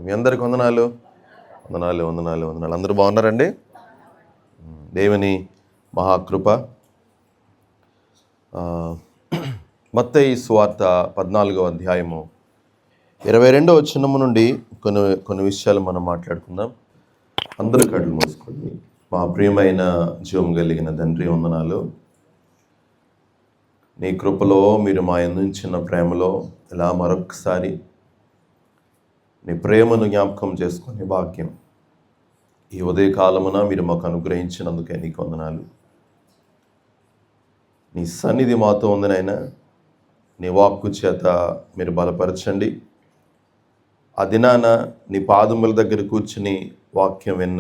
మీ అందరికి వందనాలు వందనాలు వందనాలు వందనాలు. అందరూ బాగున్నారండి? దేవుని మహాకృప. మత్తయి సువార్త 14వ అధ్యాయము 22వ వచనము నుండి కొన్ని విషయాలు మనం మాట్లాడుకుందాం. అందరూ కళ్ళు మూసుకోండి. మా ప్రియమైన జీవం కలిగిన తండ్రి, వందనాలు. నీ కృపలో మీరు మా అందించిన ప్రేమలో ఇలా మరొకసారి నీ ప్రేమను జ్ఞాపకం చేసుకునే భాగ్యం ఈ ఉదయకాలమున మీరు మాకు అనుగ్రహించినందుకే నీకు వందనాలు. నీ సన్నిధి మాతో ఉంది నాయనా. నీ వాక్కు చేత మీరు బలపరచండి. ఆ దినాన నీ పాదముల దగ్గర కూర్చుని వాక్యం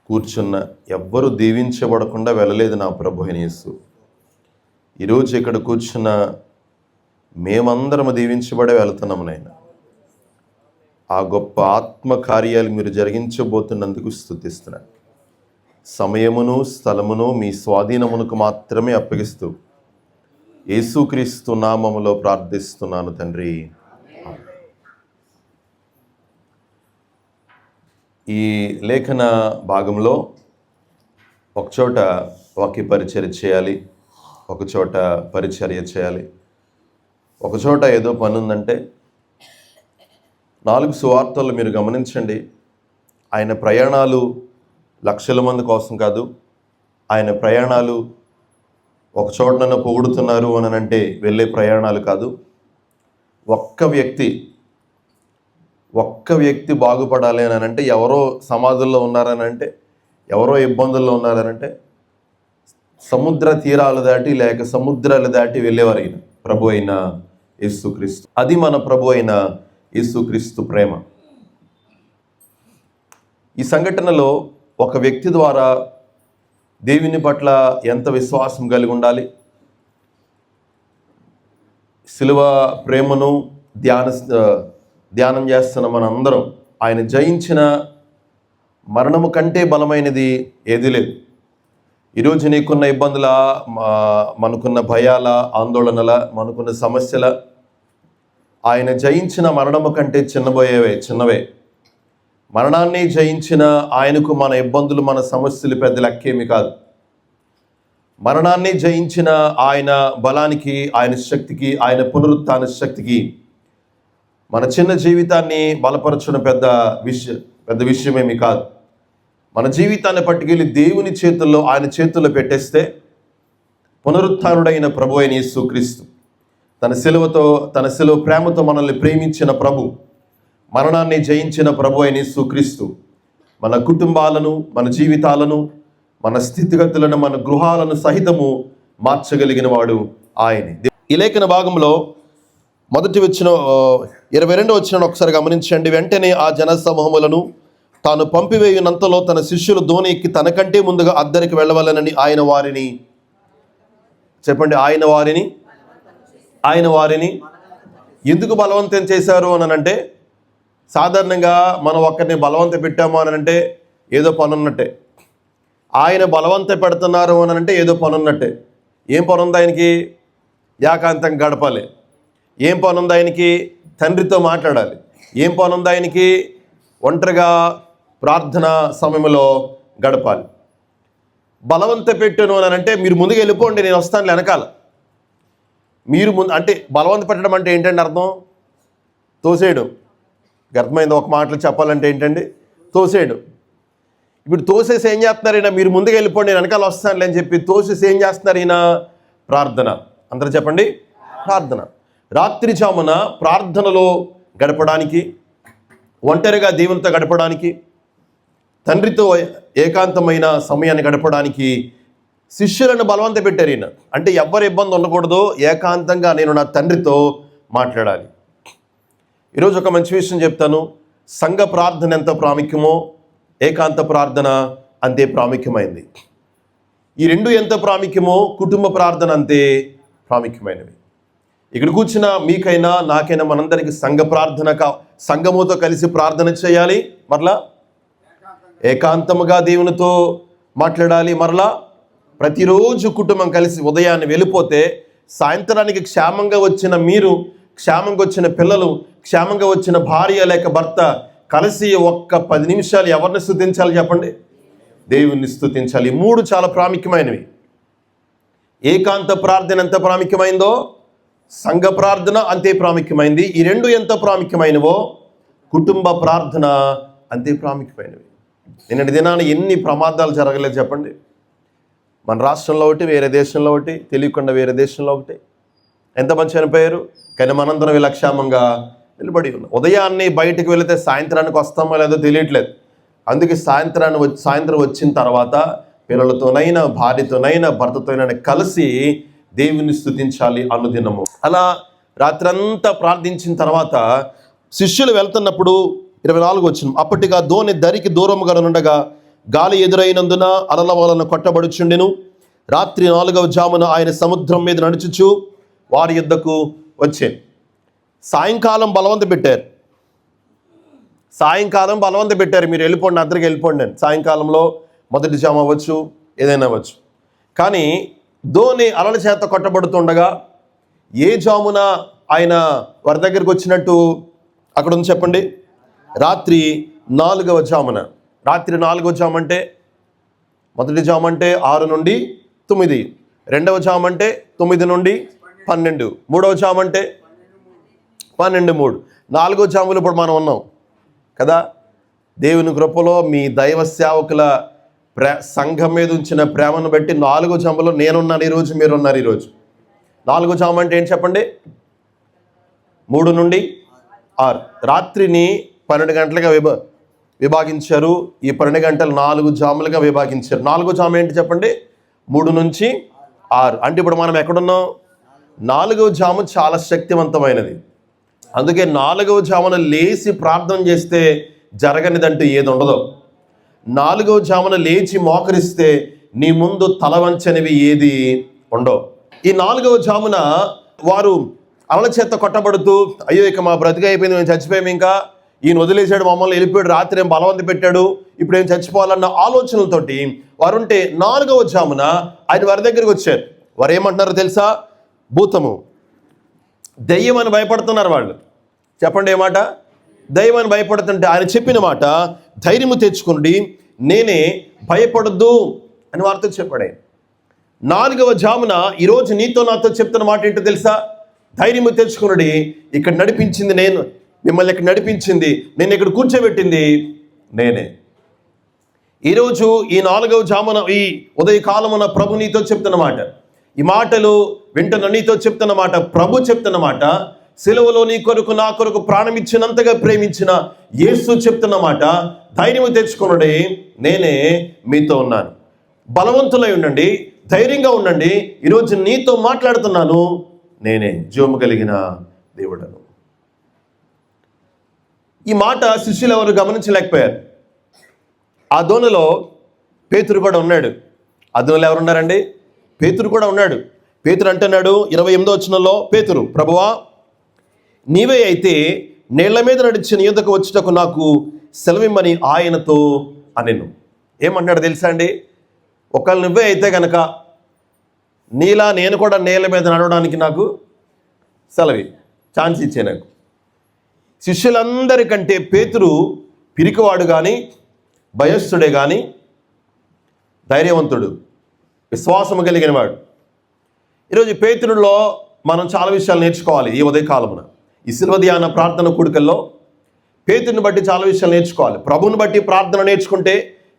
కూర్చున్న ఎవ్వరూ దీవించబడకుండా వెళ్ళలేదు నా ప్రభు అయిన యేసు. ఈరోజు ఇక్కడ కూర్చున్న మేమందరం దీవించబడే వెళుతున్నాము నాయన. ఆ గొప్ప ఆత్మ కార్యాలు మీరు జరిగించబోతున్నందుకు స్తుతిస్తున్నాను. సమయమును స్థలమును మీ స్వాధీనమునకు మాత్రమే అప్పగిస్తూ యేసుక్రీస్తు నామములో ప్రార్థిస్తున్నాను తండ్రి. ఈ లేఖన భాగంలో ఒకచోట వాక్య పరిచర్య చేయాలి, ఒకచోట పరిచర్య చేయాలి, ఒకచోట ఏదో పని ఉందంటే 4 సువార్తలు మీరు గమనించండి. ఆయన ప్రయాణాలు లక్షల మంది కోసం కాదు. ఆయన ప్రయాణాలు ఒక చోటన పొగుడుతున్నారు అని అంటే వెళ్ళే ప్రయాణాలు కాదు. ఒక్క వ్యక్తి బాగుపడాలి అని అంటే, ఎవరో సమాధుల్లో ఉన్నారని అంటే, ఎవరో ఇబ్బందుల్లో ఉన్నారనంటే సముద్ర తీరాలు దాటి లేక సముద్రాలు దాటి వెళ్ళేవారు ఆయన ప్రభు అయిన యేసుక్రీస్తు. అది మన ప్రభు అయిన యేసుక్రీస్తు ప్రేమ. ఈ సంఘటనలో ఒక వ్యక్తి ద్వారా దేవుని పట్ల ఎంత విశ్వాసం కలిగి ఉండాలి, శిలువ ప్రేమను ధ్యానం చేస్తున్న మనందరం ఆయన జయించిన మరణము కంటే బలమైనది ఏది లేదు. ఈరోజు నీకున్న ఇబ్బందుల, మనకున్న భయాల, ఆందోళనల, మనకున్న సమస్యల ఆయన జయించిన మరణము కంటే చిన్నవే. మరణాన్ని జయించిన ఆయనకు మన ఇబ్బందులు, మన సమస్యలు పెద్ద లెక్కేమి కాదు. మరణాన్ని జయించిన ఆయన బలానికి, ఆయన శక్తికి, ఆయన పునరుత్థాన శక్తికి మన చిన్న జీవితాన్ని బలపరచడం పెద్ద విషయమేమి కాదు. మన జీవితాన్ని పట్టుకెళ్ళి దేవుని చేతుల్లో, ఆయన చేతుల్లో పెట్టేస్తే పునరుత్థానుడైన ప్రభు అయిన యేసుక్రీస్తు తన శిలువ ప్రేమతో మనల్ని ప్రేమించిన ప్రభు, మరణాన్ని జయించిన ప్రభు అయిన యేసుక్రీస్తు మన కుటుంబాలను, మన జీవితాలను, మన స్థితిగతులను, మన గృహాలను సహితము మార్చగలిగిన వాడు ఆయనే. ఈ లేఖన భాగంలో మొదటి వచ్చిన 22వ వచనం ఒకసారి గమనించండి. వెంటనే ఆ జన సమూహములను తాను పంపివేయునంతలో తన శిష్యులు దోణి ఎక్కి తనకంటే ముందుగా అద్దరికి వెళ్ళవాలనని ఆయన వారిని ఎందుకు బలవంతం చేశారు అని అంటే, సాధారణంగా మనం ఒక్కరిని బలవంత పెట్టాము అని అంటే ఏదో పనున్నట్టే. ఆయన బలవంత పెడుతున్నారు అని అంటే ఏదో పనున్నట్టే. ఏం పనుంది ఆయనకి? ఏకాంతం గడపాలి. ఏం పనుంది ఆయనకి? తండ్రితో మాట్లాడాలి. ఏం పనుంది ఆయనకి? ఒంటరిగా ప్రార్థన సమయంలో గడపాలి. బలవంత పెట్టాను అని అంటే, మీరు ముందుకు వెళ్ళిపోండి, నేను వస్తాను వెనకాల. మీరు అంటే బలవంత పెట్టడం అంటే ఏంటండి అర్థం? తోసేయడం. అర్థమైంది? ఒక మాటలు చెప్పాలంటే ఏంటండి? తోసేయడం. ఇప్పుడు తోసేసి ఏం చేస్తున్నారు ఈయన? మీరు ముందుకు వెళ్ళిపోండి, నేను వెనకాల వస్తానులే అని చెప్పి తోసేసి ఏం చేస్తున్నారు ఈయన? ప్రార్థన. అందరూ చెప్పండి, ప్రార్థన. రాత్రి జామున ప్రార్థనలో గడపడానికి, ఒంటరిగా దేవునితో గడపడానికి, తండ్రితో ఏకాంతమైన సమయాన్ని గడపడానికి శిష్యులను బలవంత పెట్టారు ఈయన. అంటే ఎవ్వరు ఇబ్బంది ఉండకూడదు, ఏకాంతంగా నేను నా తండ్రితో మాట్లాడాలి. ఈరోజు ఒక మంచి విషయం చెప్తాను. సంఘ ప్రార్థన ఎంత ప్రాముఖ్యమో ఏకాంత ప్రార్థన అంతే ప్రాముఖ్యమైనది. ఈ రెండు ఎంత ప్రాముఖ్యమో కుటుంబ ప్రార్థన అంతే ప్రాముఖ్యమైనవి. ఇక్కడ కూర్చున్న మీకైనా నాకైనా మనందరికీ సంఘ ప్రార్థన సంఘముతో కలిసి ప్రార్థన చేయాలి. మరలా ఏకాంతముగా దేవునితో మాట్లాడాలి. మరలా ప్రతిరోజు కుటుంబం కలిసి ఉదయాన్నే వెళ్ళిపోతే సాయంత్రానికి క్షేమంగా వచ్చిన మీరు క్షేమంగా వచ్చిన పిల్లలు, క్షేమంగా వచ్చిన భార్య లేక భర్త కలిసి ఒక్క 10 నిమిషాలు ఎవరిని స్తుతించాలి చెప్పండి? దేవుణ్ణి స్తుతించాలి. ఈ 3 చాలా ప్రాముఖ్యమైనవి. ఏకాంత ప్రార్థన ఎంత ప్రాముఖ్యమైందో సంఘ ప్రార్థన అంతే ప్రాముఖ్యమైంది. ఈ 2 ఎంత ప్రాముఖ్యమైనవో కుటుంబ ప్రార్థన అంతే ప్రాముఖ్యమైనవి. నిన్నటి దినాన ఎన్ని ప్రమాదాలు జరగలేదు చెప్పండి? మన రాష్ట్రంలో ఒకటి, వేరే దేశంలో ఒకటి, తెలియకుండా వేరే దేశంలో ఒకటి. ఎంతమంది చనిపోయారు? కానీ మనందరం ఇలా క్షేమంగా నిలబడి ఉన్నాం. ఉదయాన్నే బయటకు వెళితే సాయంత్రానికి వస్తామో లేదో తెలియట్లేదు. అందుకే సాయంత్రం వచ్చిన తర్వాత పిల్లలతోనైనా, భార్యతోనైనా, భర్తతోనైనా కలిసి దేవుని స్తుతించాలి అనుదినము. అలా రాత్రంతా ప్రార్థించిన తర్వాత శిష్యులు వెళ్తున్నప్పుడు 24 వచనం, అప్పటిగా దోణి దరికి దూరముగా నుండగా గాలి ఎదురైనందున అలల వలన కొట్టబడుచుండెను. రాత్రి 4వ జామున ఆయన సముద్రం మీద నడుచుచు వారి యుద్ధకు వచ్చాను. సాయంకాలం బలవంత పెట్టారు. మీరు వెళ్ళిపోండి, అందరికి వెళ్ళిపోండి అని. సాయంకాలంలో మొదటి జాము అవ్వచ్చు, ఏదైనా అవ్వచ్చు. కానీ ధోని అలల చేత కొట్టబడుతుండగా ఏ జామున ఆయన వారి దగ్గరికి వచ్చినట్టు అక్కడ ఉంది చెప్పండి? రాత్రి 4వ జామున. రాత్రి 4వ జాము అంటే మొదటి జాము అంటే 6 నుండి 9, రెండవ జాము అంటే 9 నుండి 12, మూడవ జాము అంటే 12:3, 4వ జాములు ఇప్పుడు మనం ఉన్నాం కదా. దేవుని కృపలో మీ దైవ సేవకుల సంఘం మీద ఉంచిన ప్రేమను బట్టి 4వ జాములో నేనున్నాను ఈరోజు, మీరున్నారు ఈరోజు. 4వ జాము అంటే ఏంటి చెప్పండి? 3 నుండి 6. రాత్రిని 12 గంటలుగా విభాగించారు. ఈ 12 గంటలు 4 జాములుగా విభాగించారు. 4వ జాము ఏంటి చెప్పండి? 3 నుంచి 6. అంటే ఇప్పుడు మనం ఎక్కడున్నాం? 4వ జాము చాలా శక్తివంతమైనది. అందుకే 4వ జామున లేచి ప్రార్థన చేస్తే జరగనిదంటూ ఏది ఉండదు. 4వ జామున లేచి మోకరిస్తే నీ ముందు తల వంచనివి ఏది ఉండవు. ఈ 4వ జామున వారు అలల చేత కొట్టబడుతూ, అయ్యో ఇక మా బ్రతిక అయిపోయింది, మేము చచ్చిపోయాము, ఇంకా ఈయన వదిలేశాడు, మమ్మల్ని వెళ్ళిపోయాడు, రాత్రి ఏం బలవంత పెట్టాడు, ఇప్పుడు ఏం చచ్చిపోవాలన్న ఆలోచనలతోటి వారుంటే 4వ జామున ఆయన వారి దగ్గరికి వచ్చారు. వారు ఏమంటున్నారో తెలుసా? భూతము, దెయ్యం అని భయపడుతున్నారు వాళ్ళు. చెప్పండి ఏ మాట? దెయ్యం అని భయపడుతుంటే ఆయన చెప్పిన మాట, ధైర్యము తెచ్చుకోండి, నేనే, భయపడద్దు అని వారితో చెప్పాడు. 4వ జామున ఈరోజు నీతో నాతో చెప్తున్న మాట ఏంటో తెలుసా? ధైర్యము తెచ్చుకున్నది. ఇక్కడ నడిపించింది నేను, మిమ్మల్ని ఇక్కడ నడిపించింది నేను, ఇక్కడ కూర్చోబెట్టింది నేనే. ఈరోజు ఈ 4వ జామున, ఈ ఉదయకాలమున ప్రభు నీతో చెప్తున్న మాట, ఈ మాటలు వింటున్న నీతో చెప్తున్న మాట, ప్రభు చెప్తున్న మాట, సిలువలో నీ కొరకు నా కొరకు ప్రాణం ఇచ్చినంతగా ప్రేమించిన యేసు చెప్తున్న మాట, ధైర్యము తెచ్చుకున్నది, నేనే మీతో ఉన్నాను. బలవంతులై ఉండండి, ధైర్యంగా ఉండండి, ఈరోజు నీతో మాట్లాడుతున్నాను, నేనే జీవము కలిగిన దేవుడను. ఈ మాట శిష్యులు ఎవరు గమనించలేకపోయారు. ఆ దోణిలో పేతురు కూడా ఉన్నాడు. ఆ దోణిలో ఎవరున్నారండి? పేతురు కూడా ఉన్నాడు. పేతురు అంటున్నాడు 28వ వచనంలో, పేతురు, ప్రభువా నీవే అయితే నీళ్ల మీద నడిచిన యుద్ధకు వచ్చుటకు నాకు సెలవిమ్మని ఆయనతో అనెను. ఏమంటున్నాడు తెలుసా అండి? ఒకవేళ నువ్వే అయితే కనుక నీలా నేను కూడా నీళ్ళ మీద నడవడానికి నాకు సెలవి, ఛాన్స్ ఇచ్చే నాకు. శిష్యులందరికంటే పేతురు పిరికివాడు కానీ, భయస్థుడే కానీ, ధైర్యవంతుడు, విశ్వాసము కలిగిన వాడు. ఈరోజు పేతురులో మనం చాలా విషయాలు నేర్చుకోవాలి. ఈ ఉదయకాలమున ఈ శిల్వ ధ్యాన ప్రార్థన కూడికల్లో పేతురుని బట్టి చాలా విషయాలు నేర్చుకోవాలి. ప్రభువుని బట్టి ప్రార్థన నేర్చుకుంటే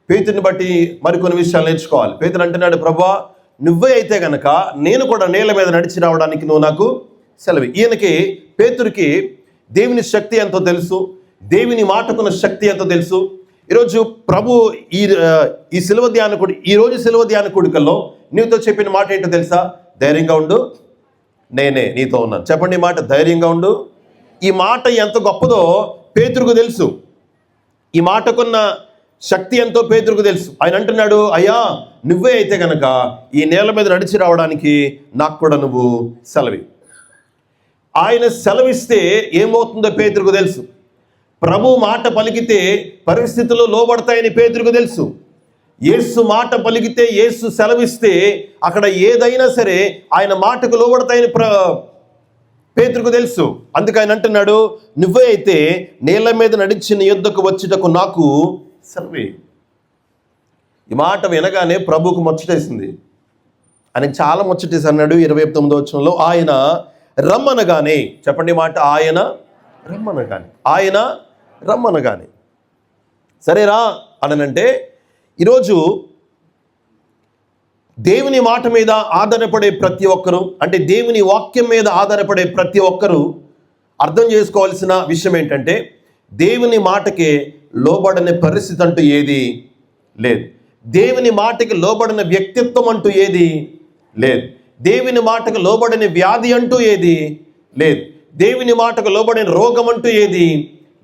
పేతురుని బట్టి మరికొన్ని విషయాలు నేర్చుకోవాలి. పేతురు అంటున్నాడు, ప్రభువా నువ్వే అయితే గనక నేను కూడా నీళ్ళ మీద నడిచి రావడానికి నువ్వు నాకు సెలవి. ఈయనకి, పేతురికి దేవుని శక్తి ఎంతో తెలుసు, దేవుని మాటకున్న శక్తి ఎంతో తెలుసు. ఈరోజు ప్రభు ఈ శిలువ ధ్యాన కూడి, ఈరోజు శిలువ ధ్యాన కూడికల్లో నీతో చెప్పిన మాట ఏంటో తెలుసా? ధైర్యంగా ఉండు, నేనే నీతో ఉన్నాను. చెప్పండి ఈ మాట, ధైర్యంగా ఉండు. ఈ మాట ఎంత గొప్పదో పేతురుకు తెలుసు. ఈ మాటకున్న శక్తి ఎంతో పేతురుకు తెలుసు. ఆయన అంటున్నాడు, అయ్యా నువ్వే అయితే కనుక ఈ నేల మీద నడిచి రావడానికి నాకు కూడా నువ్వు సెలవి. ఆయన సెలవిస్తే ఏమవుతుందో పేతురుకు తెలుసు. ప్రభు మాట పలికితే పరిస్థితులు లోబడతాయని పేతురుకు తెలుసు. యేసు మాట పలికితే, యేసు సెలవిస్తే అక్కడ ఏదైనా సరే ఆయన మాటకు లోబడతాయని పేతురుకు తెలుసు. అందుకు ఆయన అంటున్నాడు, నువ్వే అయితే నీళ్ళ మీద నడిచి నీ యొద్దకు వచ్చుటకు నాకు సెలవి. ఈ మాట వినగానే ప్రభువుకు ముచ్చటేసింది. ఆయనకు చాలా ముచ్చటేసి అన్నాడు 29వ వచనంలో, ఆయన రమ్మనగానే, చెప్పండి మాట, ఆయన రమ్మనగానే, ఆయన రమ్మనగానే. సరేరా అనంటే, ఈరోజు దేవుని మాట మీద ఆధారపడే ప్రతి ఒక్కరూ, అంటే దేవుని వాక్యం మీద ఆధారపడే ప్రతి ఒక్కరూ అర్థం చేసుకోవాల్సిన విషయం ఏంటంటే, దేవుని మాటకి లోబడని పరిస్థితి అంటూ ఏది లేదు. దేవుని మాటకి లోబడిన వ్యక్తిత్వం అంటూ ఏది లేదు. దేవుని మాటకు లోబడిన వ్యాధి అంటూ ఏది లేదు. దేవుని మాటకు లోబడిన రోగం అంటూ ఏది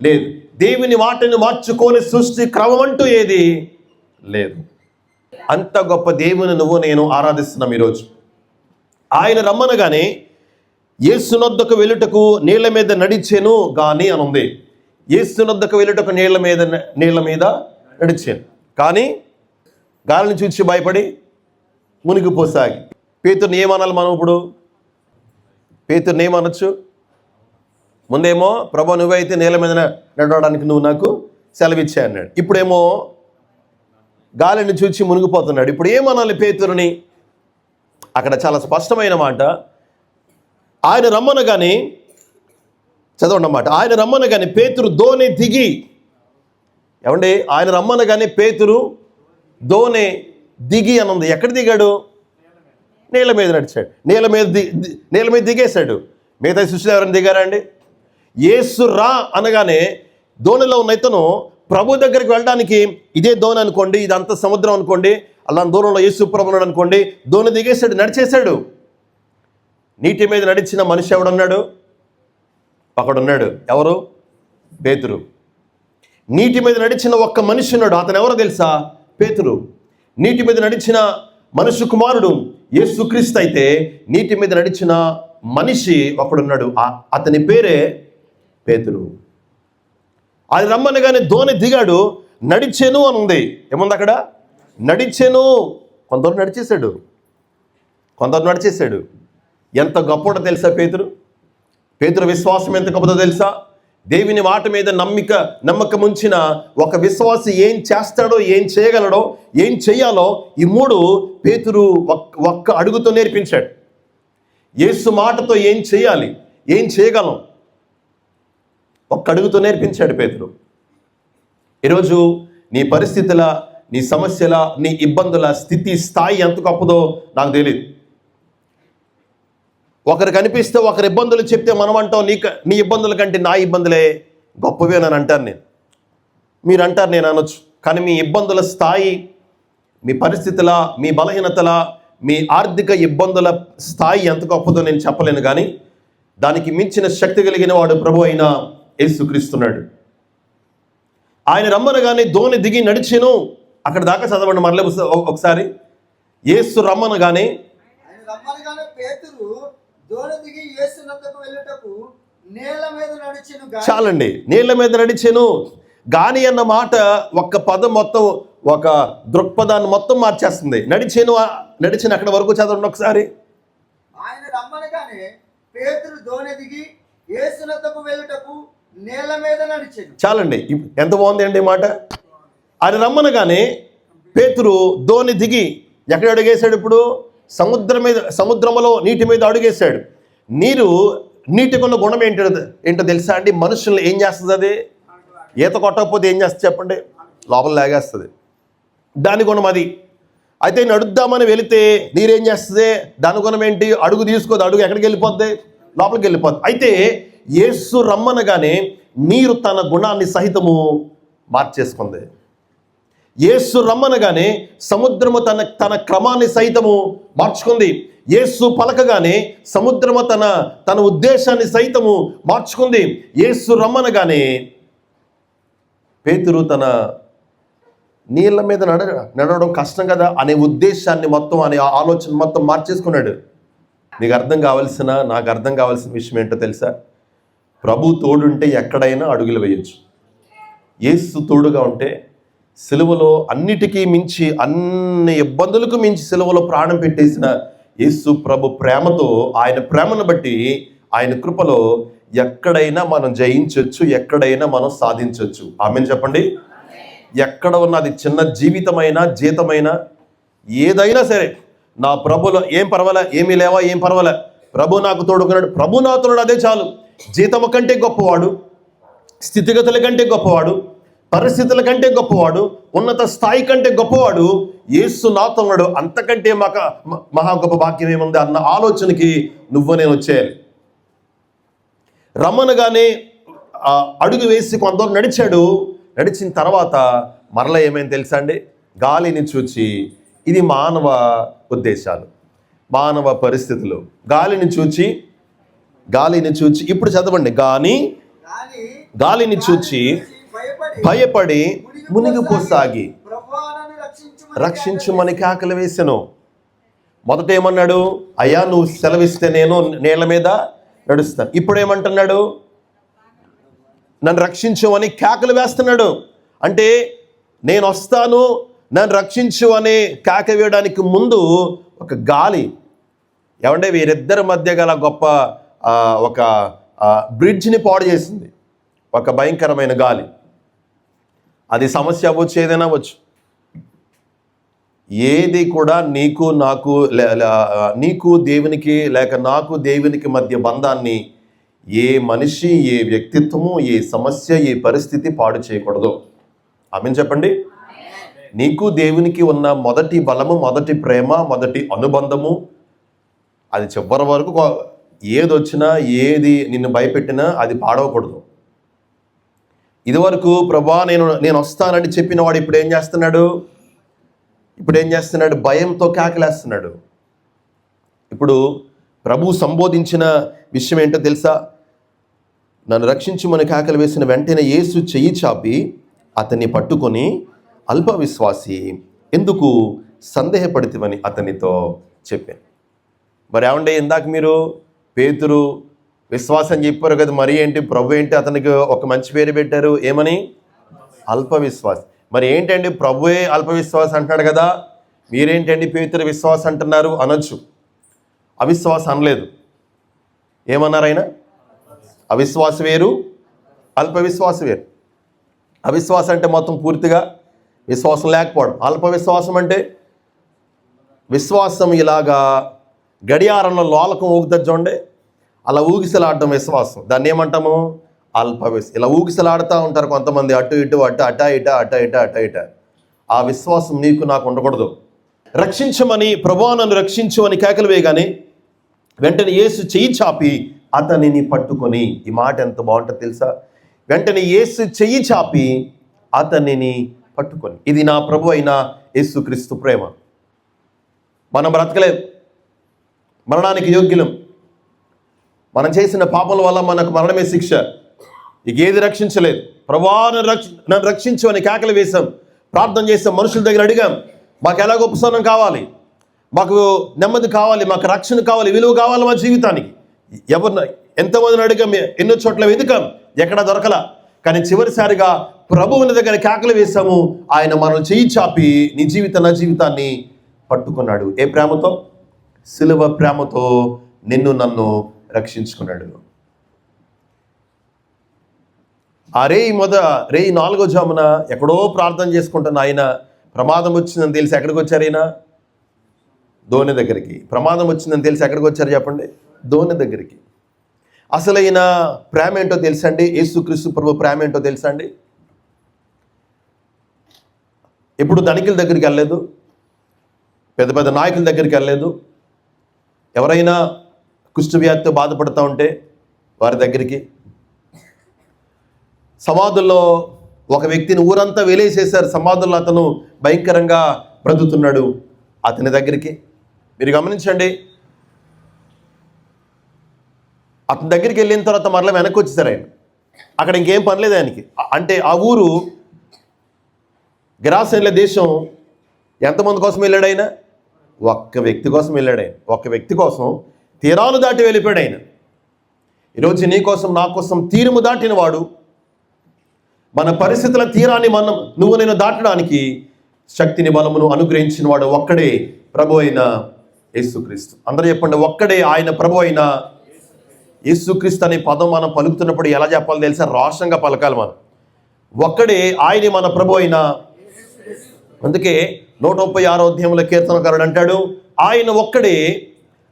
లేదు. దేవుని మాటను మార్చుకోని సృష్టి క్రమం అంటూ ఏది లేదు. అంత గొప్ప దేవుని నువ్వు నేను ఆరాధిస్తున్నాం ఈరోజు. ఆయన రమ్మనగానే యేసునొద్దకు వెళ్ళుటకు నీళ్ల మీద నడిచెను గాని అని ఉంది. యేసునొద్దకు వెళ్ళుటకు నీళ్ల మీద నడిచాను, కానీ గాలిని చూసి భయపడి మునిగిపోసాగి. పేతురుని ఏమనాలి మనం ఇప్పుడు? పేతురుని ఏమనొచ్చు? ముందేమో, ప్రభు నువ్వైతే నీళ్ళ మీద నడవడానికి నువ్వు నాకు సెలవిచ్చా అన్నాడు. ఇప్పుడేమో గాలిని చూచి మునిగిపోతున్నాడు. ఇప్పుడు ఏమనాలి పేతురుని? అక్కడ చాలా స్పష్టమైన మాట. ఆయన రమ్మనగానే, చదవండి అన్నమాట, ఆయన రమ్మనగానే పేతురు దోణి దిగి, ఏమండి, ఆయన రమ్మనగానే పేతురు దోణి దిగి అని ఉంది. ఎక్కడ దిగాడు? నీళ్ళ మీద నడిచాడు. నీళ్ళ మీద దిగేశాడు. మిగతా శిష్యులు ఎవరైనా దిగారా అండి? యేసు రా అనగానే దోణిలో ఉన్న ఇతను ప్రభు దగ్గరికి వెళ్ళడానికి, ఇదే దోణి అనుకోండి, ఇదంతా సముద్రం అనుకోండి, అలాంటి దూరంలో యేసు ప్రభు ఉన్నాడు అనుకోండి, దోణి దిగేశాడు, నడిచేశాడు. నీటి మీద నడిచిన మనిషి ఎవడున్నాడు? ఒకడున్నాడు. ఎవరు? పేతురు. నీటి మీద నడిచిన ఒక్క మనిషి ఉన్నాడు. అతను ఎవరో తెలుసా? పేతురు. నీటి మీద నడిచిన మనుష్య కుమారుడు యేసుక్రీస్తు అయితే నీటి మీద నడిచిన మనిషి ఒకడున్నాడు. అతని పేరే పేతురు. ఆయన రమ్మనగానే దోణి దిగాడు, నడిచెను అని ఉంది. ఏముంది అక్కడ? నడిచెను. కొందరు నడిచేశాడు. ఎంత గొప్పడో తెలుసా పేతురు? పేతురు విశ్వాసం ఎంత గొప్పదో తెలుసా? దేవుని మాట మీద నమ్మకం ఉంచిన ఒక విశ్వాసి ఏం చేస్తాడో, ఏం చేయగలడో, ఏం చెయ్యాలో, ఈ మూడు పేతురు ఒక్క అడుగుతో నేర్పించాడు. యేసు మాటతో ఏం చేయాలి, ఏం చేయగలం, ఒక్క అడుగుతో నేర్పించాడు పేతురు. ఈరోజు నీ పరిస్థితుల, నీ సమస్యల, నీ ఇబ్బందుల స్థితి స్థాయి ఎంత గొప్పదో నాకు తెలియదు. ఒకరికి అనిపిస్తే, ఒకరి ఇబ్బందులు చెప్తే మనం అంటాం, నీ ఇబ్బందుల కంటే నా ఇబ్బందులే గొప్పవే అని అంటాను నేను. మీరు అంటారు, నేను అనొచ్చు. కానీ మీ ఇబ్బందుల స్థాయి, మీ పరిస్థితుల, మీ బలహీనతల, మీ ఆర్థిక ఇబ్బందుల స్థాయి ఎంత గొప్పదో నేను చెప్పలేను. కానీ దానికి మించిన శక్తి కలిగిన వాడు ప్రభు అయిన యేసుక్రీస్తున్నాడు. ఆయన రమ్మనగానే దోణి దిగి నడిచెను. అక్కడ దాకా చదవండి మరలే ఒకసారి. యేసు రమ్మనగానే చాలండి, నీళ్ళ మీద నడిచెను. గాని అన్న మాట ఒక్క పదం మొత్తం, ఒక దృక్పథాన్ని మొత్తం మార్చేస్తుంది. నడిచిన అక్కడ వరకు చదవండి ఒకసారి. ఆయన రమ్మనగానే పేతురు దోణి దిగి యేసునొద్దకు వెళ్ళుటకు నీళ్ళ మీద నడిచెను. చాలండి, ఎంత బాగుంది అండి మాట. ఆయన రమ్మనగానే పేతురు దోణి దిగి ఎక్కడ అడుగేశాడు? ఇప్పుడు సముద్రంలో నీటి మీద అడుగేశాడు. నీటికున్న గుణం ఏంటో తెలుసా అండి? మనుషుల్ని ఏం చేస్తుంది? అది ఈత కొట్టకపోతే ఏం చేస్తుంది చెప్పండి? లోపల లాగేస్తుంది. దాని గుణం అది. అయితే నడుద్దామని వెళితే నీరేం చేస్తుంది? దాని గుణం ఏంటి? అడుగు తీసుకోదు. అడుగు ఎక్కడికి వెళ్ళిపోద్ది? లోపలికి వెళ్ళిపోద్ది. అయితే యేసు రమ్మనగానే నీరు తన గుణాన్ని సహితము మార్చేసుకుంది. యేసు రమ్మనగానే సముద్రము తన క్రమాన్ని సైతము మార్చుకుంది. యేసు పలకగానే సముద్రము తన ఉద్దేశాన్ని సైతము మార్చుకుంది. యేసు రమ్మనగానే పేతురు తన నీళ్ళ మీద నడవడం కష్టం కదా అనే ఉద్దేశాన్ని మొత్తం, అనే ఆలోచన మొత్తం మార్చేసుకున్నాడు. నీకు నాకు అర్థం కావాల్సిన విషయం ఏంటో తెలుసా? ప్రభు తోడుంటే ఎక్కడైనా అడుగులు వేయచ్చు. యేసు తోడుగా ఉంటే సిలువలో అన్నిటికీ మించి, అన్ని ఇబ్బందులకు మించి సిలువలో ప్రాణం పెట్టేసిన యేసు ప్రభు ప్రేమతో, ఆయన ప్రేమను బట్టి ఆయన కృపలో ఎక్కడైనా మనం జయించవచ్చు, ఎక్కడైనా మనం సాధించవచ్చు. ఆమేన్ చెప్పండి. ఎక్కడ ఉన్నది చిన్న జీవితమైనా జీతమైనా ఏదైనా సరే, నా ప్రభులో ఏం పర్వాలే, ఏమీ లేవా, ఏం పర్వాలే, ప్రభు నాకు తోడుకున్నాడు, ప్రభు నా తోడు, అదే చాలు. జీతము కంటే గొప్పవాడు, స్థితిగతుల కంటే గొప్పవాడు, పరిస్థితుల కంటే గొప్పవాడు, ఉన్నత స్థాయి కంటే గొప్పవాడు యేసు నాతో ఉన్నాడు. అంతకంటే మహా గొప్ప భాగ్యం ఏముంది అన్న ఆలోచనకి నువ్వు నేను వచ్చేయాలి. రమ్మనగానే అడుగు వేసి కొంత నడిచాడు. నడిచిన తర్వాత మరలా ఏమైంది తెలుసా అండి? గాలిని చూచి, ఇది మానవ ఉద్దేశాలు, మానవ పరిస్థితులు. గాలిని చూచి ఇప్పుడు చదవండి. గాలిని చూచి భయపడి మునిగిపోసాగి రక్షించుమని కేకలు వేసెను. మొదట ఏమన్నాడు? అయ్యా నువ్వు సెలవిస్తే నేను నీళ్ళ మీద నడుస్తాను. ఇప్పుడు ఏమంటున్నాడు? నన్ను రక్షించు అని కేకలు వేస్తున్నాడు. అంటే నేను వస్తాను, నన్ను రక్షించు అనే కేక వేయడానికి ముందు ఒక గాలి, ఏమంటే వీరిద్దరి మధ్య గల గొప్ప ఒక బ్రిడ్జ్ని పాడు చేసింది, ఒక భయంకరమైన గాలి. అది సమస్య అవ్వచ్చు, ఏదైనా అవ్వచ్చు. ఏది కూడా నీకు దేవునికి లేక నాకు దేవునికి మధ్య బంధాన్ని ఏ మనిషి, ఏ వ్యక్తిత్వము, ఏ సమస్య, ఏ పరిస్థితి పాడు చేయకూడదు. ఆమేన్ చెప్పండి. నీకు దేవునికి ఉన్న మొదటి బలము, మొదటి ప్రేమ, మొదటి అనుబంధము, అది చివరి వరకు ఏది వచ్చినా, ఏది నిన్ను భయపెట్టినా అది పాడవకూడదు. ఇదివరకు ప్రభా నేను వస్తానని చెప్పిన వాడు ఇప్పుడు ఏం చేస్తున్నాడు? భయంతో కేకలేస్తున్నాడు. ఇప్పుడు ప్రభు సంబోధించిన విషయం ఏంటో తెలుసా? నన్ను రక్షించుమని కేకలు వేసిన వెంటనే యేసు చెయ్యి చాపి అతన్ని పట్టుకొని, అల్ప విశ్వాసి ఎందుకు సందేహపడితివని అతనితో చెప్పాను. మరి ఏమంటే ఇందాక మీరు పేతురు విశ్వాసం చెప్పారు కదా, మరి ఏంటి ప్రభు ఏంటి అతనికి ఒక మంచి పేరు పెట్టారు, ఏమని? అల్ప విశ్వాసి. మరి ఏంటండి ప్రభువే అల్ప విశ్వాసం అంటున్నాడు కదా, మీరేంటండి పేతురు విశ్వాసం అంటున్నారు అనొచ్చు. అవిశ్వాసం అనలేదు. ఏమన్నారు ఆయన? అవిశ్వాస వేరు, అల్ప విశ్వాసం వేరు. అవిశ్వాసం అంటే మొత్తం పూర్తిగా విశ్వాసం లేకపోవడం. అల్ప విశ్వాసం అంటే విశ్వాసం ఇలాగా గడియారంలో లోలకం ఊగుతుంది చూడండి, అలా ఊగిసలాడటం విశ్వాసం. దాన్ని ఏమంటాము? అల్ప విశ్వాసం. ఇలా ఊగిసలాడుతూ ఉంటారు కొంతమంది, అటు ఇటు అట ఇట. ఆ విశ్వాసం నీకు నాకు ఉండకూడదు. రక్షించమని, ప్రభువా నన్ను రక్షించు అని కేకలు వేయగానే వెంటనే యేసు చెయ్యి చాపి అతనిని పట్టుకొని, ఈ మాట ఎంత బాగుంటుంది తెలుసా? వెంటనే యేసు చెయ్యి చాపి అతనిని పట్టుకొని. ఇది నా ప్రభు అయిన యేసుక్రీస్తు ప్రేమ. మనం బ్రతకలేదు, మరణానికి యోగ్యులం. మనం చేసిన పాపల వల్ల మనకు మరణమే శిక్ష. ఇక ఏది రక్షించలేదు. ప్రభువా నన్ను రక్షించు అని కేకలు వేశాం, ప్రార్థన చేసాం, మనుషుల దగ్గర అడిగాం, మాకు ఎలాగో ఉపశమనం కావాలి, మాకు నెమ్మది కావాలి, మాకు రక్షణ కావాలి, విలువ కావాలి మా జీవితానికి. ఎంతమందిని అడిగాం, ఎన్నో చోట్ల వెతికాం, ఎక్కడా దొరకలా. కానీ చివరిసారిగా ప్రభువుని దగ్గర కేకలు వేశాము. ఆయన మనల్ని చెయ్యి చాపి నీ నా జీవితాన్ని పట్టుకున్నాడు. ఏ ప్రేమతో? సిలువ ప్రేమతో నిన్ను నన్ను రక్షించుకున్నాడు. ఆ రేయి 4వ జామున ఎక్కడో ప్రార్థన చేసుకుంటున్న ఆయన ప్రమాదం వచ్చిందని తెలిసి ఎక్కడికి వచ్చారు? ఆయన దోణి దగ్గరికి. ప్రమాదం వచ్చిందని తెలిసి ఎక్కడికి వచ్చారు చెప్పండి? దోణి దగ్గరికి. అసలైన ప్రేమ ఏంటో తెలుసా అండి? యేసుక్రీస్తు ప్రభు ప్రేమ ఏంటో తెలుసా అండి? ఎప్పుడు ధనికుల దగ్గరికి వెళ్ళలేదు, పెద్ద పెద్ద నాయకుల దగ్గరికి వెళ్ళలేదు. ఎవరైనా కుష్ఠవ్యాధితో బాధపడుతూ ఉంటే వారి దగ్గరికి, సమాధుల్లో ఒక వ్యక్తిని ఊరంతా వెలేసేశారు, సమాధుల్లో అతను భయంకరంగా బ్రతుకుతున్నాడు, అతని దగ్గరికి. మీరు గమనించండి, అతని దగ్గరికి వెళ్ళిన తర్వాత మరలా వెనక్కి వచ్చేసారు ఆయన. అక్కడ ఇంకేం పనిలేదు ఆయనకి. అంటే ఆ ఊరు గెరాసేనుల దేశం. ఎంతమంది కోసం వెళ్ళాడు ఆయన? ఒక్క వ్యక్తి కోసం వెళ్ళాడు ఆయన. ఒక్క వ్యక్తి కోసం తీరాలు దాటి వెళ్ళిపోయాడు ఆయన. ఈరోజు నీ కోసం నా కోసం తీరము దాటిన వాడు, మన పరిస్థితుల తీరాన్ని నువ్వు నేను దాటడానికి శక్తిని బలమును అనుగ్రహించిన వాడు ఒక్కడే ప్రభు అయిన యేసుక్రీస్తు. అందరూ చెప్పండి, ఒక్కడే ఆయన ప్రభు అయిన యేసుక్రీస్తు అనే పదం మనం పలుకుతున్నప్పుడు ఎలా చెప్పాలో తెలుసా? రోషంగా పలకాలి మనం. ఒక్కడే ఆయన మన ప్రభు అయిన. అందుకే 136వ అధ్యాయంలో కీర్తనకారుడు అంటాడు, ఆయన ఒక్కడే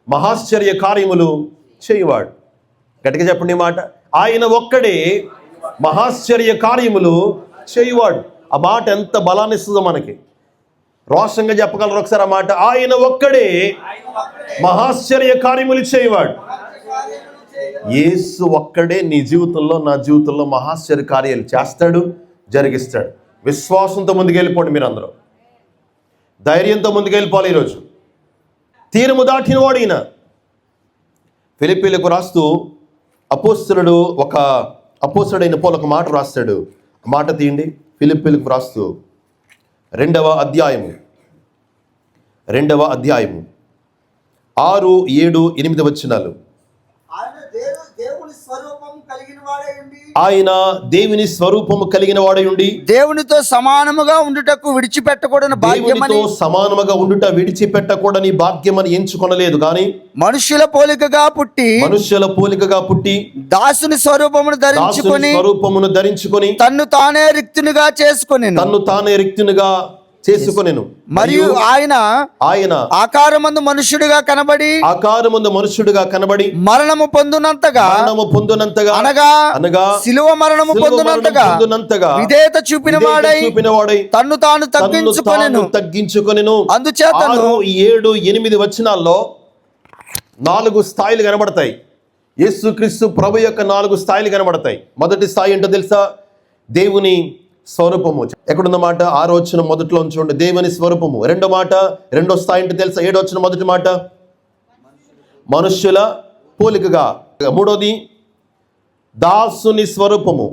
మహాశ్చర్య కార్యములు చేయువాడు. గట్టిగా చెప్పండి ఈ మాట. ఆయన ఒక్కడే మహాశ్చర్య కార్యములు చేయువాడు. ఆ మాట ఎంత బలాన్ని ఇస్తుందో మనకి. రోషంగా చెప్పగలరు ఒకసారి ఆ మాట. ఆయన ఒక్కడే మహాశ్చర్య కార్యములు చేయువాడు. యేసు ఒక్కడే నీ జీవితంలో, నా జీవితంలో మహాశ్చర్య కార్యాలు చేస్తాడు, జరిగిస్తాడు. విశ్వాసంతో ముందుకెళ్ళిపోండి. మీరు అందరూ ధైర్యంతో ముందుకెళ్ళిపోవాలి. ఈరోజు తీరము దాటిన వాడు ఈయన. ఫిలిప్పీలకు రాస్తూ అపోస్తలుడు అపోస్తలుడైన పౌలు ఒక మాట రాస్తాడు. ఆ మాట తీయండి. ఫిలిప్పీలకు రాస్తూ 2వ అధ్యాయము 6, 7, 8 వచనాలు. ఆయన దేవుని స్వరూపము కలిగిన వాడై ఉండి దేవునితో సమానముగా ఉండుటకు విడిచిపెట్టకూడని భాగ్యమని, సమానముగా ఉండుట విడిచిపెట్టకూడని భాగ్యమని ఎంచుకొనలేదు కానీ మనుష్యుల పోలికగా పుట్టి దాసుని స్వరూపమును ధరించుకొని తన్ను తానే రిక్తునిగా చేసుకొనెను. మరియు ఆయన ఆకారమందు మనుష్యుడిగా కనబడి మరణము పొందునంతగా అనగా సిలువ మరణము పొందునంతగా విధేయత చూపిన వాడై తన్ను తాను తగ్గించుకొనెను. అందుచేత 7, 8 వచనాల్లో 4 స్థాయిలు కనబడతాయి. యేసుక్రీస్తు ప్రభు యొక్క 4 స్థాయిలు కనబడతాయి. మొదటి స్థాయి ఏంటో తెలుసా? దేవుని స్వరూపము. ఎక్కడున్నమాట? 6వ వచనం మొదట్లో చూడండి, దేవుని స్వరూపము. రెండో స్థాయి ఏంటో తెలుసా? 7వ వచనం మొదటి మాట, మనుష్యుల పోలికగా. 3వది దాసుని స్వరూపము.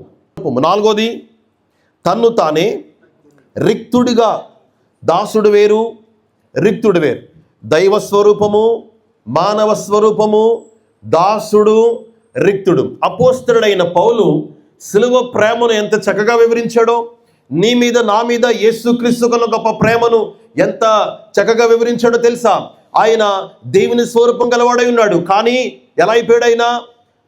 4వది తన్ను తానే రిక్తుడిగా. దాసుడు వేరు, రిక్తుడు వేరు. దైవ స్వరూపము, మానవ స్వరూపము, దాసుడు, రిక్తుడు. అపోస్తలుడైన పౌలు సిలువ ప్రేమను ఎంత చక్కగా వివరించాడో, నీ మీద నా మీద యేసుక్రీస్తు కన్నా గొప్ప ప్రేమను ఎంత చక్కగా వివరించాడో తెలుసా? ఆయన దేవుని స్వరూపం గలవాడై ఉన్నాడు, కానీ ఎలా అయిపోయాడు? ఆయన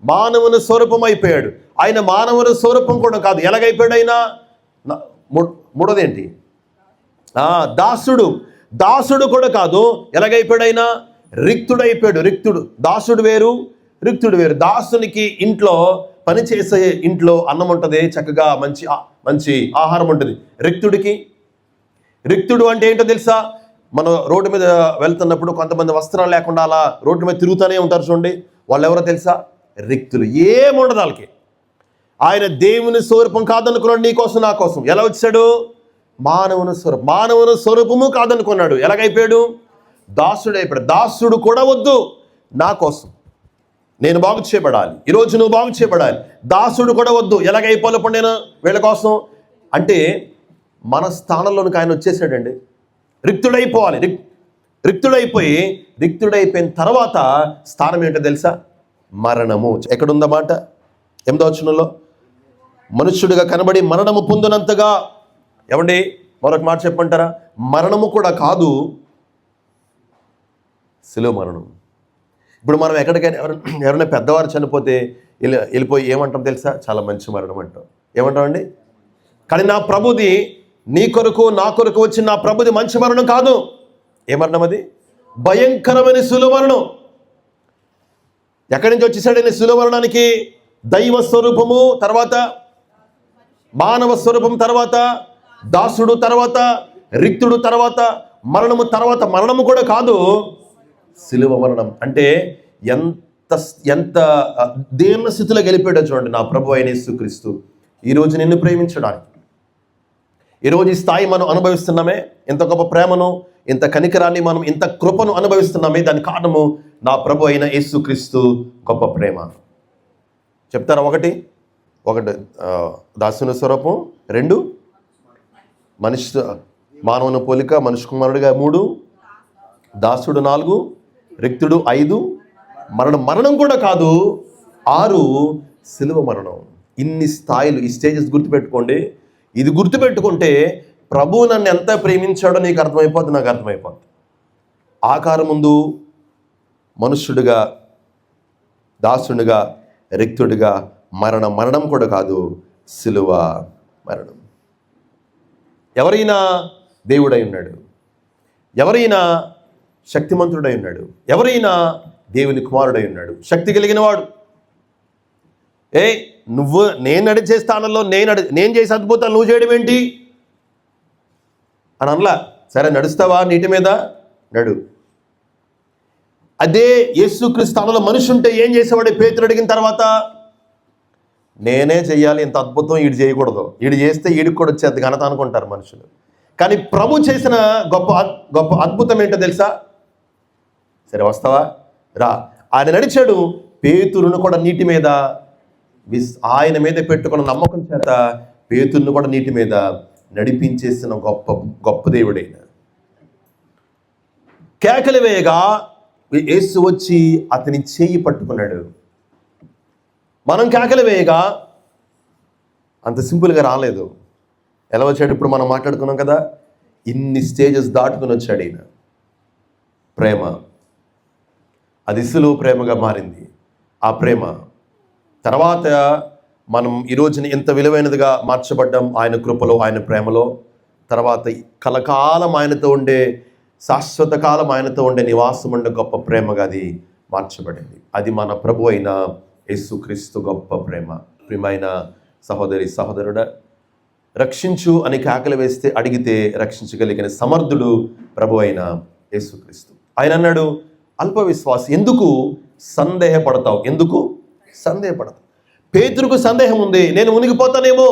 మానవుని స్వరూపం అయిపోయాడు. ఆయన మానవుని స్వరూపం కూడా కాదు, ఎలాగైపోయాడు ఆయన? మూడోదేంటి? దాసుడు కూడా కాదు, ఎలాగైపోయాడు ఆయన? రిక్తుడైపోయాడు. దాసుడు వేరు, రిక్తుడు వేరు. దాసునికి ఇంట్లో పనిచేసే ఇంట్లో అన్నం ఉంటుంది, చక్కగా మంచి ఆహారం ఉంటుంది. రిక్తుడు అంటే ఏంటో తెలుసా? మనం రోడ్డు మీద వెళ్తున్నప్పుడు కొంతమంది వస్త్రాలు లేకుండా అలా రోడ్డు మీద తిరుగుతూనే ఉంటారు చూడండి, వాళ్ళు ఎవరో తెలుసా? రిక్తులు. ఏముండదు వాళ్ళకి. ఆయన దేవుని స్వరూపం కాదనుకున్నాడు నీ కోసం, నా కోసం. ఎలా వచ్చాడు? మానవుని స్వరూపము కాదనుకున్నాడు. ఎలాగైపోయాడు? దాసుడు అయిపోయాడు. దాసుడు కూడా వద్దు, నా కోసం నేను బాగు చేయబడాలి, ఈరోజు నువ్వు బాగు చేయబడాలి. దాసుడు కూడా వద్దు, ఎలాగైపోలే నేను వీళ్ళ కోసం అంటే మన స్థానంలోనికి ఆయన వచ్చేసాడండి. రిక్తుడైపోయిన తర్వాత స్థానం ఏంటో తెలుసా? మరణము. ఎక్కడుందన్నమాట? 8వ వచనంలో, మనుష్యుడిగా కనబడి మరణము పొందినంతగా. ఏమండి మరొక మాట చెప్పమంటారా? మరణము కూడా కాదు, సిలువ మరణం. ఇప్పుడు మనం ఎక్కడికైనా ఎవరైనా పెద్దవారు చనిపోతే వెళ్ళిపోయి ఏమంటాం తెలుసా? చాలా మంచి మరణం అంటాం. ఏమంటామండి? కానీ నా ప్రభుది, నీ కొరకు నా కొరకు వచ్చిన నా ప్రభుది మంచి మరణం కాదు. ఏ మరణం అది? భయంకరమైన సిలువ మరణం. ఎక్కడి నుంచి వచ్చేసాడని సిలువ మరణానికి? దైవ స్వరూపము తర్వాత, మానవ స్వరూపం తర్వాత, దాసుడు తర్వాత, రిక్తుడు తర్వాత, మరణము తర్వాత. మరణము కూడా కాదు, సిలువ మరణం. అంటే ఎంత దీన స్థితిలో గెలిపాడో చూడండి నా ప్రభు అయిన యేసుక్రీస్తు ఈరోజు నిన్ను ప్రేమించడానికి. ఈరోజు ఈ స్థాయి మనం అనుభవిస్తున్నామే, ఇంత గొప్ప ప్రేమను, ఇంత కనికరాన్ని, మనం ఇంత కృపను అనుభవిస్తున్నామే, దాని కారణము నా ప్రభు అయిన యేసుక్రీస్తు గొప్ప ప్రేమ. చెప్తారా? ఒకటి దాసుని స్వరూపం, 2 మానవుని పోలిక, మనిషి కుమారుడిగా, 3 దాసుడు, 4 రిక్తుడు, 5 మరణం కూడా కాదు, 6 సిలువ మరణం. ఇన్ని స్థాయిలు, ఈ స్టేజెస్ గుర్తుపెట్టుకోండి. ఇది గుర్తుపెట్టుకుంటే ప్రభువు నన్ను ఎంత ప్రేమించాడో నీకు అర్థమైపోద్ది, నాకు అర్థమైపోద్ది. ఆకారం ముందు మనుష్యుడిగా, దాసునిగా, రిక్తుడిగా, మరణం కూడా కాదు, సిలువ మరణం. ఎవరైనా దేవుడై ఉన్నాడు, ఎవరైనా శక్తిమంతుడై ఉన్నాడు, ఎవరైనా దేవుని కుమారుడై ఉన్నాడు, శక్తి కలిగిన వాడు. నువ్వు నేను నడిచే స్థానంలో నేను చేసే అద్భుతాలు నువ్వు చేయడం ఏంటి అని అనలా. సరే నడుస్తావా నీటి మీద, నడు. అదే యేసుక్రీస్తు స్థానంలో మనిషి ఉంటే ఏం చేసేవాడు? పేతురు అడిగిన తర్వాత నేనే చెయ్యాలి, ఇంత అద్భుతం ఈడు చేయకూడదు, ఈడు చేస్తే ఈడికి కూడా వచ్చేది ఘనత అనుకుంటారు మనుషులు. కానీ ప్రభు చేసిన గొప్ప అద్భుతం ఏంటో తెలుసా? సరే వస్తావా, రా. ఆయన నడిచాడు, పేతురును కూడా నీటి మీద, ఆయన మీద పెట్టుకున్న నమ్మకం చేత పేతురును కూడా నీటి మీద నడిపించేసిన గొప్ప దేవుడైన. కేకలు వేయగా యేసు వచ్చి అతని చేయి పట్టుకున్నాడు. మనం కేకలు వేయగా అంత సింపుల్గా రాలేదు. ఎలా వచ్చాడు? ఇప్పుడు మనం మాట్లాడుకున్నాం కదా, ఇన్ని స్టేజెస్ దాటుకుని వచ్చాడు ఈయన. ప్రేమ, అది సిలువ ప్రేమగా మారింది. ఆ ప్రేమ తర్వాత మనం ఈ రోజున ఎంత విలువైనదిగా మార్చబడ్డాం ఆయన కృపలో, ఆయన ప్రేమలో. తర్వాత కలకాలం ఆయనతో ఉండే, శాశ్వత కాలం ఆయనతో ఉండే, నివాసం ఉండే గొప్ప ప్రేమగా అది మార్చబడింది. అది మన ప్రభు అయిన యేసుక్రీస్తు గొప్ప ప్రేమ. ప్రియమైన సహోదరి సహోదరుడా, రక్షించు అని కేకలు వేస్తే అడిగితే రక్షించగలిగిన సమర్థుడు ప్రభు అయిన యేసుక్రీస్తు. ఆయన అన్నాడు, అల్ప విశ్వాసి, ఎందుకు సందేహపడతావు? ఎందుకు సందేహపడతావు? పేతురుకు సందేహం ఉంది, నేను మునిగిపోతానేమో.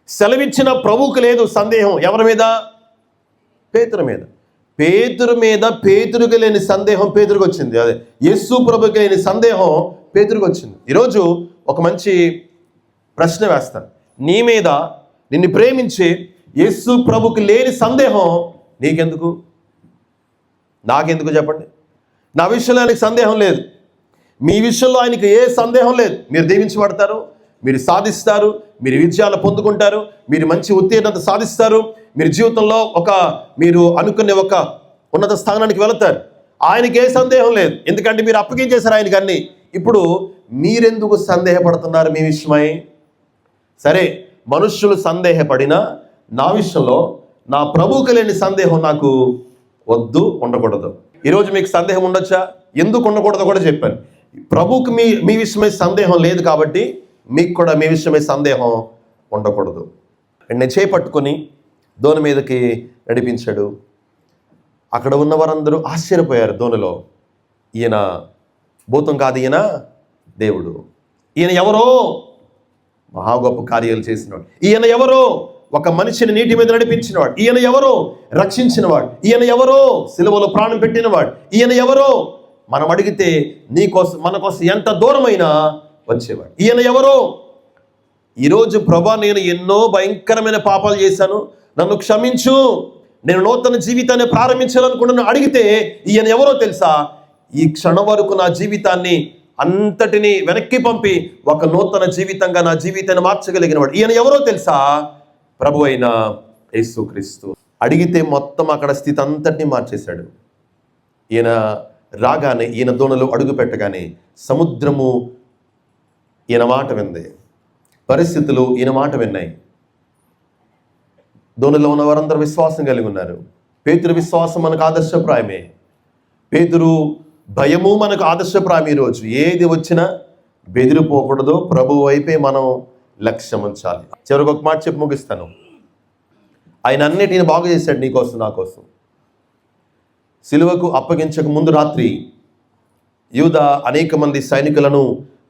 సెలవిచ్చిన ప్రభువుకు లేదు సందేహం. ఎవరి మీద? పేతురు మీద. పేతురుకు లేని సందేహం పేతురుకు వచ్చింది. అదే యేసు ప్రభుకి లేని సందేహం పేతురుకు వచ్చింది. ఈరోజు ఒక మంచి ప్రశ్న వేస్తాను. నీ మీద నిన్ను ప్రేమించి యేసు ప్రభుకి లేని సందేహం నీకెందుకు, నాకెందుకు చెప్పండి? నా విషయంలో ఆయనకి సందేహం లేదు, మీ విషయంలో ఆయనకి ఏ సందేహం లేదు. మీరు దీవించబడతారు, మీరు సాధిస్తారు, మీరు విజయాలు పొందుకుంటారు, మీరు మంచి ఉత్తీర్ణత సాధిస్తారు, మీరు జీవితంలో మీరు అనుకునే ఒక ఉన్నత స్థానానికి వెళతారు. ఆయనకి ఏ సందేహం లేదు, ఎందుకంటే మీరు అప్పగించేశారు ఆయనకి అన్నీ. ఇప్పుడు మీరెందుకు సందేహపడుతున్నారు మీ విషయమై? సరే, మనుష్యులు సందేహపడినా నా విషయంలో నా ప్రభువుకు లేని సందేహం నాకు వద్దు, ఉండకూడదు. ఈరోజు మీకు సందేహం ఉండొచ్చా? ఎందుకు ఉండకూడదో కూడా చెప్పాను. ప్రభువుకు మీ విషయమై సందేహం లేదు కాబట్టి మీకు కూడా మీ విషయమై సందేహం ఉండకూడదు. నేను చేపట్టుకొని దోణి మీదకి నడిపించాడు. అక్కడ ఉన్న వారందరూ ఆశ్చర్యపోయారు. దోణిలో ఈయన భూతం కాదు, ఈయన దేవుడు. ఈయన ఎవరో? మహా గొప్ప కార్యాలు చేసినవాడు. ఈయన ఎవరో? ఒక మనిషిని నీటి మీద నడిపించినవాడు. ఈయన ఎవరో? రక్షించినవాడు. ఈయన ఎవరో? సిలువలో ప్రాణం పెట్టినవాడు. ఈయన ఎవరో? మనం అడిగితే మన కోసం ఎంత దూరమైనా వచ్చేవాడు. ఈయన ఎవరో? ఈరోజు ప్రభా, నేను ఎన్నో భయంకరమైన పాపాలు చేశాను, నన్ను క్షమించు, నేను నూతన జీవితాన్ని ప్రారంభించాలనుకున్నాను అడిగితే ఈయన ఎవరో తెలుసా? ఈ క్షణం వరకు నా జీవితాన్ని అంతటిని వెనక్కి పంపి ఒక నూతన జీవితంగా నా జీవితాన్ని మార్చగలిగిన వాడు. ఈయన ఎవరో తెలుసా? ప్రభు అయిన యేసుక్రీస్తు. అడిగితే మొత్తం అక్కడ స్థితి అంతటినీ మార్చేశాడు. ఈయన రాగానే, ఈయన దోణిలో అడుగు పెట్టగానే సముద్రము ఈయన మాట వింది, పరిస్థితులు ఈయన మాట విన్నాయి. దోణిలో ఉన్న వారందరూ విశ్వాసం కలిగి ఉన్నారు. పేతురు విశ్వాసం మనకు ఆదర్శప్రాయమే. పేతురు భయము మనకు ఆదర్శప్రాయం. ఈరోజు ఏది వచ్చినా బెదిరిపోకూడదు, ప్రభు వైపే మనం లక్ష్యం ఉంచాలి. చివరికి ఒక మాట చెప్పి ముగిస్తాను. ఆయన అన్నిటిని బాగు చేశాడు, నీకోసం నా కోసం. సిలువకు అప్పగించక ముందు రాత్రి యూదా అనేక మంది సైనికులను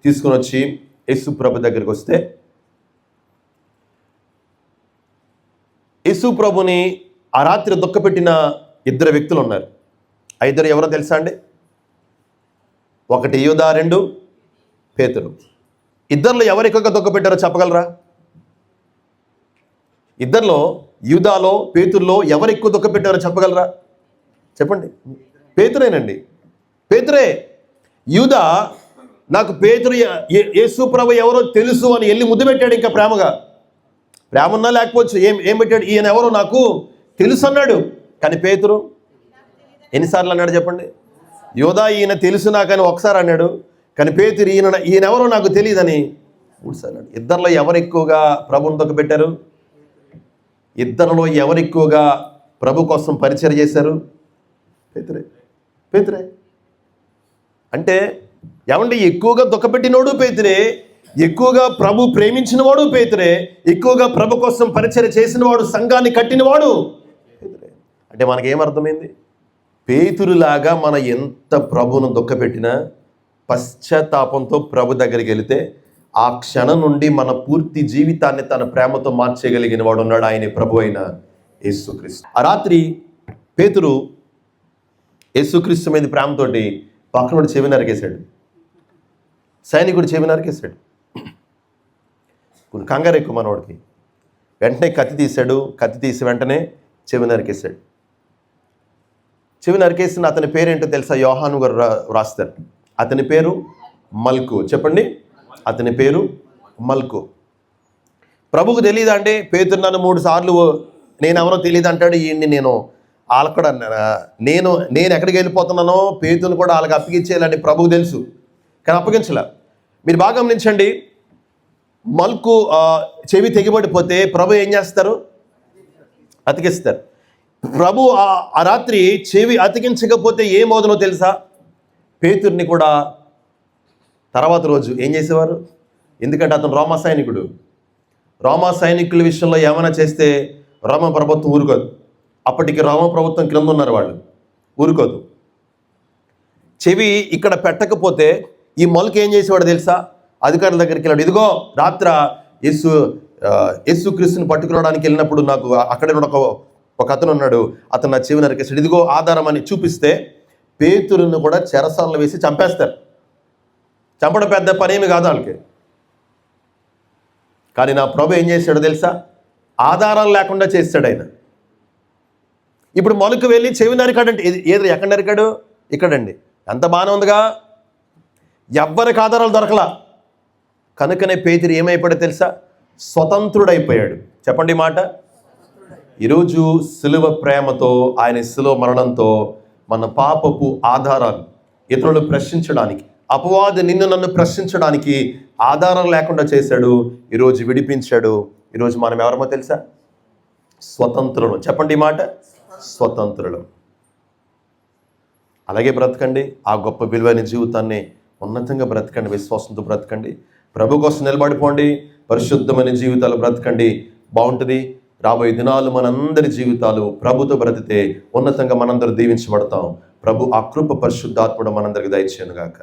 తీసుకుని వచ్చి యేసు ప్రభు దగ్గరికి వస్తే, యేసు ప్రభుని ఆ రాత్రి దుఃఖపెట్టిన ఇద్దరు వ్యక్తులు ఉన్నారు. ఆ ఇద్దరు ఎవరో తెలుసా అండి? ఒకటి యూదా, రెండు పేతురు. ఇద్దరిలో ఎవరు ఎక్కువగా దుఃఖపెట్టారో చెప్పగలరా? ఇద్దరిలో, యూదాలో పేతురులో ఎవరు ఎక్కువ దుఃఖపెట్టారో చెప్పగలరా? చెప్పండి. పేతురేనండి, పేతురే. యూదా నాకు పేతురు యేసు ప్రభు ఎవరో తెలుసు అని వెళ్ళి ముద్దు పెట్టాడు. ఇంకా ప్రేమగా, ప్రేమ ఉన్నా లేకపోవచ్చు, ఏం పెట్టాడు? ఈయన ఎవరో నాకు తెలుసు అన్నాడు. కానీ పేతురు ఎన్నిసార్లు అన్నాడు చెప్పండి? యూదా ఈయన తెలుసు నాకని ఒకసారి అన్నాడు, కానీ పేతురు ఈయనెవరో నాకు తెలియదని 3 సార్లు. ఇద్దరిలో ఎవరు ఎక్కువగా ప్రభువుని తొక్కబెట్టారు? ఇద్దరిలో ఎవరు ఎక్కువగా ప్రభు కోసం పరిచయం చేశారు? పేతురే. అంటే ఏమంటే ఎక్కువగా దుఃఖపెట్టినోడు పేతురే, ఎక్కువగా ప్రభు ప్రేమించినవాడు పేతురే, ఎక్కువగా ప్రభు కోసం పరిచయం చేసినవాడు, సంఘాన్ని కట్టినవాడు పేతురే. అంటే మనకేమర్థమైంది? పేతురులాగా మన ఎంత ప్రభువును దుఃఖపెట్టినా పశ్చాత్తాపంతో ప్రభు దగ్గరికి వెళితే ఆ క్షణం నుండి మన పూర్తి జీవితాన్ని తన ప్రేమతో మార్చేయగలిగిన వాడు ఉన్నాడు. ఆయన ప్రభు అయిన యేసుక్రీస్తు. ఆ రాత్రి పేతురు యేసుక్రీస్తు మీద ప్రేమతోటి పక్కనోడు చెవి నరికేశాడు, సైనికుడు చెవి నరికేశాడు. కంగారు ఎక్కువ మనోడికి. వెంటనే కత్తి తీశాడు, కత్తి తీసి వెంటనే చెవి నరికేశాడు. చెవి నరికేసిన అతని పేరేంటో తెలుసా? యోహాను గారు రాస్తారు. అతని పేరు మల్కు. చెప్పండి, అతని పేరు మల్కు. ప్రభుకు తెలియదు అంటే పేతురు నన్ను 3 సార్లు నేను ఎవరో తెలియదు అంటాడు. ఈయన్ని నేను వాళ్ళక్కడ నేను ఎక్కడికి వెళ్ళిపోతున్నానో పేతురుని కూడా వాళ్ళకి అప్పగించేయాలని ప్రభుకు తెలుసు, కానీ అప్పగించలే. మీరు బాగా గమనించండి, మల్కు చెవి తెగిపడిపోతే ప్రభు ఏం చేస్తారు? అతికిస్తారు. ప్రభు ఆ రాత్రి చెవి అతికించకపోతే ఏమవుతుందో తెలుసా? పేతుర్ని కూడా తర్వాత రోజు ఏం చేసేవారు? ఎందుకంటే అతను రోమా సైనికుడు. రోమా సైనికుల విషయంలో ఏమైనా చేస్తే రోమ ప్రభుత్వం ఊరుకోదు. అప్పటికి రోమ ప్రభుత్వం క్రింద ఉన్నారు వాళ్ళు, ఊరుకోదు. చెవి ఇక్కడ పెట్టకపోతే ఈ మొలక ఏం చేసేవాడు తెలుసా? అధికారుల దగ్గరికి వెళ్ళాడు. ఇదిగో రాత్ర యేసుక్రీస్తుని పట్టుకురావడానికి వెళ్ళినప్పుడు నాకు అక్కడే ఒక అతను ఉన్నాడు, అతను నా చెవి నరికేసాడు, ఇదిగో ఆధారం అని చూపిస్తే పేతురుని కూడా చెరసాలను వేసి చంపేస్తారు. చంపడం పెద్ద పనేమి కాదు వాళ్ళకి. కానీ నా ప్రభు ఏం చేశాడో తెలుసా? ఆధారాలు లేకుండా చేస్తాడు ఆయన. ఇప్పుడు మొలకు వెళ్ళి చెవి నరికాడంటే ఏది ఎక్కడ నరికాడు? ఇక్కడండి. ఎంత బాగానే ఉందిగా, ఎవ్వరికి ఆధారాలు దొరకలా. కనుకనే పేతురు ఏమైపోయాడో తెలుసా? స్వతంత్రుడైపోయాడు. చెప్పండి ఈ మాట. ఈరోజు సిలువ ప్రేమతో, ఆయన సిలువ మరణంతో మన పాపపు ఆధారాలు ఇతరులు ప్రశ్నించడానికి, అపవాది నిన్ను నన్ను ప్రశ్నించడానికి ఆధారం లేకుండా చేశాడు. ఈరోజు విడిపించాడు. ఈరోజు మనం ఎవరమో తెలుసా? స్వతంత్రులు. చెప్పండి ఈ మాట, స్వతంత్రులు. అలాగే బ్రతకండి. ఆ గొప్ప విలువైన జీవితాన్ని ఉన్నతంగా బ్రతకండి, విశ్వాసంతో బ్రతకండి, ప్రభు కోసం నిలబడిపోండి, పరిశుద్ధమైన జీవితాలు బ్రతకండి. బాగుంటుంది. రాబోయే దినాలు మనందరి జీవితాలు ప్రభుతో బ్రతితే ఉన్నతంగా మనందరూ దీవించబడతాం. ప్రభు ఆ కృప పరిశుద్ధాత్ముడు మనందరికి దయచేయను గాక.